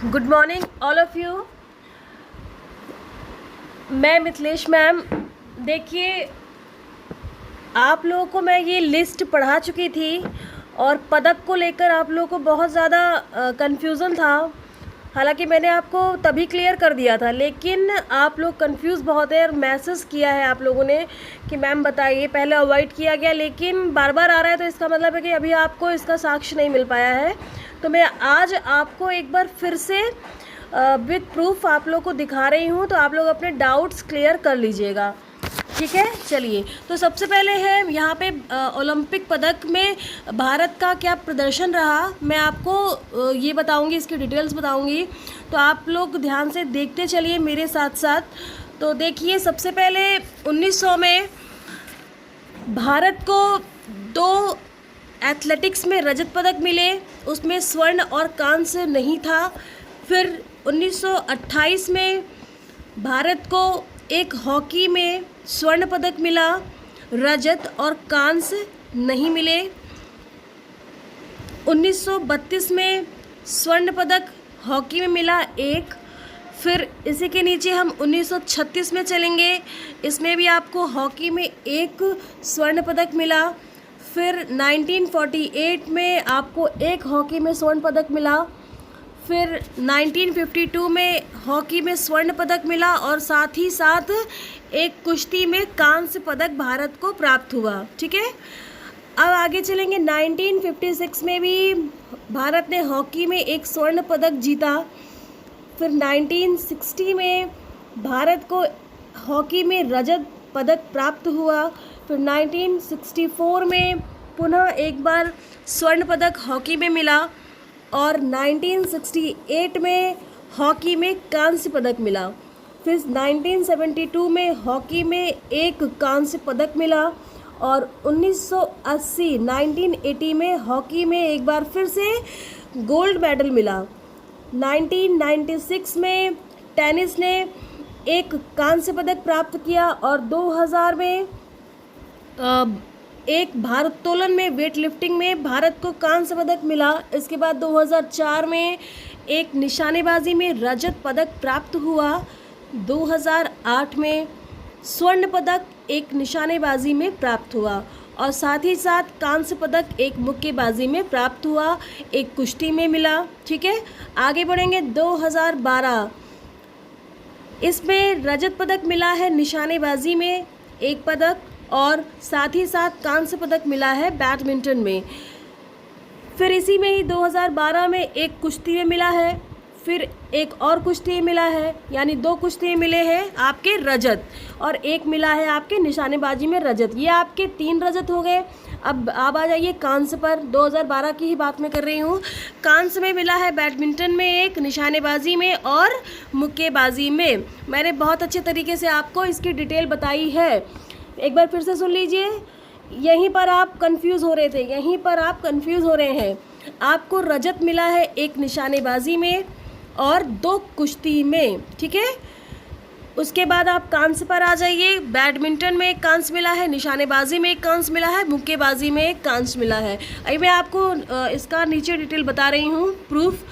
Good morning all of you. मैं Mithilesh ma'am. देखिए, आप लोगों को मैं ये लिस्ट पढ़ा चुकी थी और पदक को लेकर आप लोगों को बहुत ज़्यादा कन्फ्यूज़न था। हालांकि मैंने आपको तभी क्लियर कर दिया था, लेकिन आप लोग कंफ्यूज बहुत है और मैसेज किया है आप लोगों ने कि मैम बताइए। पहले अवॉइड किया गया, लेकिन बार बार आ रहा है, तो इसका मतलब है कि अभी आपको इसका साक्ष्य नहीं मिल पाया है। तो मैं आज आपको एक बार फिर से विद प्रूफ आप लोग को दिखा रही हूँ, तो आप लोग अपने डाउट्स क्लियर कर लीजिएगा। ठीक है, चलिए। तो सबसे पहले है यहाँ पे ओलंपिक पदक में भारत का क्या प्रदर्शन रहा, मैं आपको ये बताऊंगी, इसकी डिटेल्स बताऊंगी। तो आप लोग ध्यान से देखते चलिए मेरे साथ साथ। तो देखिए, सबसे पहले 1900 में भारत को 2 एथलेटिक्स में रजत पदक मिले, उसमें स्वर्ण और कांस्य नहीं था। फिर 1928 में भारत को एक हॉकी में स्वर्ण पदक मिला, रजत और कांस्य नहीं मिले। 1932 में स्वर्ण पदक हॉकी में मिला एक। फिर इसी के नीचे हम 1936 में चलेंगे, इसमें भी आपको हॉकी में एक स्वर्ण पदक मिला। फिर 1948 में आपको एक हॉकी में स्वर्ण पदक मिला। फिर 1952 में हॉकी में स्वर्ण पदक मिला और साथ ही साथ एक कुश्ती में कांस्य पदक भारत को प्राप्त हुआ। ठीक है, अब आगे चलेंगे। 1956 में भी भारत ने हॉकी में एक स्वर्ण पदक जीता। फिर 1960 में भारत को हॉकी में रजत पदक प्राप्त हुआ। फिर 1964 में पुनः एक बार स्वर्ण पदक हॉकी में मिला और 1968 में हॉकी में कांस्य पदक मिला। फिर 1972 में हॉकी में एक कांस्य पदक मिला और 1980 में हॉकी में एक बार फिर से गोल्ड मेडल मिला। 1996 में टेनिस ने एक कांस्य पदक प्राप्त किया और 2000 में एक भारोत्तोलन में वेट लिफ्टिंग में भारत को कांस्य पदक मिला। इसके बाद 2004 में एक निशानेबाजी में रजत पदक प्राप्त हुआ। 2008 में स्वर्ण पदक एक निशानेबाजी में प्राप्त हुआ और साथ ही साथ कांस्य पदक एक मुक्केबाजी में प्राप्त हुआ, एक कुश्ती में मिला। ठीक है, आगे बढ़ेंगे। 2012 इसमें रजत पदक मिला है निशानेबाजी में एक पदक और साथ ही साथ कांस्य पदक मिला है बैडमिंटन में। फिर इसी में ही 2012 में एक कुश्ती में मिला है, फिर एक और कुश्ती में मिला है, यानी 2 कुश्ती में मिले हैं आपके रजत और एक मिला है आपके निशानेबाजी में रजत। ये आपके 3 रजत हो गए। अब आप आ जाइए कांस्य पर। 2012 की ही बात मैं कर रही हूँ। कांस्य में मिला है बैडमिंटन में एक, निशानेबाजी में और मुक्केबाजी में। मैंने बहुत अच्छे तरीके से आपको इसकी डिटेल बताई है, एक बार फिर से सुन लीजिए। यहीं पर आप कंफ्यूज हो रहे थे, यहीं पर आप कंफ्यूज हो रहे हैं। आपको रजत मिला है एक निशानेबाजी में और 2 कुश्ती में। ठीक है, उसके बाद आप कांस्य पर आ जाइए। बैडमिंटन में एक कांस्य मिला है, निशानेबाजी में एक कांस्य मिला है, मुक्केबाजी में एक कांस्य मिला है। अभी मैं आपको इसका नीचे डिटेल बता रही हूँ, प्रूफ।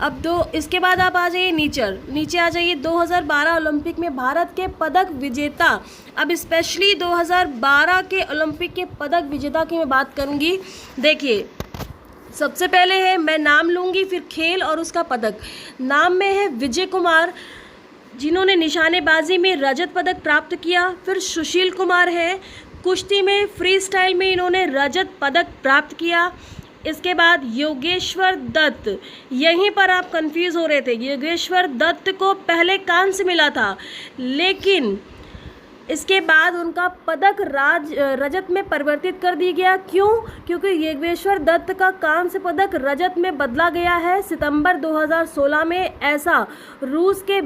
अब इसके बाद आप आ जाइए नीचे आ जाइए। 2012 ओलंपिक में भारत के पदक विजेता, अब स्पेशली 2012 के ओलंपिक के पदक विजेता की मैं बात करूंगी। देखिए, सबसे पहले है, मैं नाम लूंगी फिर खेल और उसका पदक। नाम में है विजय कुमार, जिन्होंने निशानेबाजी में रजत पदक प्राप्त किया। फिर सुशील कुमार है, कुश्ती में फ्री स्टाइल में इन्होंने रजत पदक प्राप्त किया। इसके बाद योगेश्वर दत्त, यहीं पर आप कंफ्यूज हो रहे थे। योगेश्वर दत्त को पहले कांस्य मिला था, लेकिन इसके बाद उनका पदक रजत में परिवर्तित कर दिया गया। क्यों? क्योंकि योगेश्वर दत्त का कांस्य पदक रजत में बदला गया है सितंबर 2016 में। ऐसा रूस के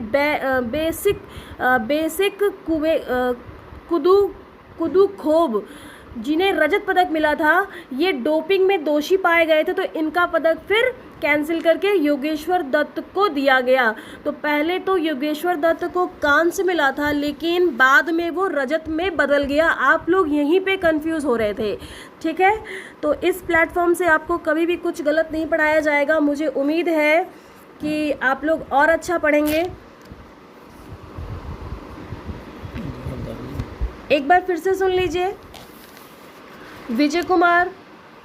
बेसिक कुदुखोव, जिन्हें रजत पदक मिला था, ये डोपिंग में दोषी पाए गए थे, तो इनका पदक फिर कैंसिल करके योगेश्वर दत्त को दिया गया। तो पहले तो योगेश्वर दत्त को कांस्य मिला था, लेकिन बाद में वो रजत में बदल गया। आप लोग यहीं पे कंफ्यूज हो रहे थे। ठीक है, तो इस प्लेटफॉर्म से आपको कभी भी कुछ गलत नहीं पढ़ाया जाएगा। मुझे उम्मीद है कि आप लोग और अच्छा पढ़ेंगे। एक बार फिर से सुन लीजिए। विजय कुमार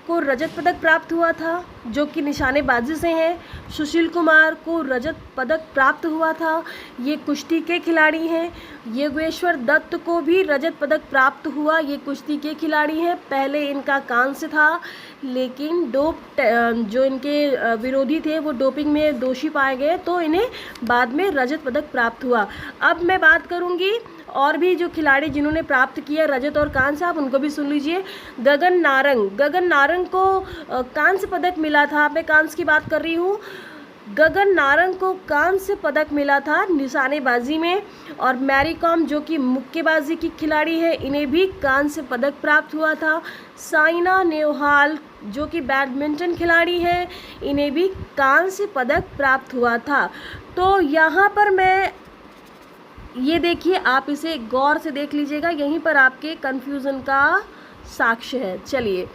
को रजत पदक प्राप्त हुआ था, जो कि निशानेबाजी से हैं। सुशील कुमार को रजत पदक प्राप्त हुआ था, ये कुश्ती के खिलाड़ी हैं। योगेश्वर दत्त को भी रजत पदक प्राप्त हुआ, ये कुश्ती के खिलाड़ी हैं। पहले इनका कांस्य था, लेकिन जो इनके विरोधी थे वो डोपिंग में दोषी पाए गए, तो इन्हें बाद में रजत पदक प्राप्त हुआ। अब मैं बात करूँगी और भी जो खिलाड़ी जिन्होंने प्राप्त किया रजत और कांस्य, आप उनको भी सुन लीजिए। गगन नारंग को कांस्य पदक मिला था। मैं कांस्य की बात कर रही हूँ। गगन नारंग को कांस्य पदक मिला था निशानेबाजी में। और मैरी कॉम जो कि मुक्केबाजी की खिलाड़ी है, इन्हें भी कांस्य पदक प्राप्त हुआ था। साइना नेहवाल जो कि बैडमिंटन खिलाड़ी है, इन्हें भी कांस्य पदक प्राप्त हुआ था। तो यहाँ पर मैं ये देखिए, आप इसे गौर से देख लीजिएगा, यहीं पर आपके कन्फ्यूज़न का साक्ष्य है। चलिए,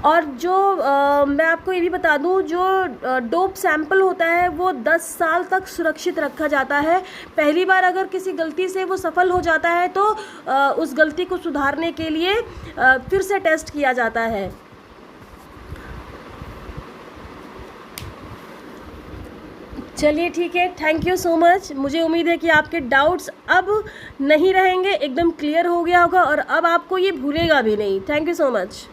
और जो मैं आपको ये भी बता दूं, जो डोप सैंपल होता है वो 10 साल तक सुरक्षित रखा जाता है। पहली बार अगर किसी गलती से वो सफल हो जाता है तो उस गलती को सुधारने के लिए फिर से टेस्ट किया जाता है। चलिए ठीक है, थैंक यू सो मच। मुझे उम्मीद है कि आपके डाउट्स अब नहीं रहेंगे, एकदम क्लियर हो गया होगा और अब आपको ये भूलेगा भी नहीं। Thank you so much.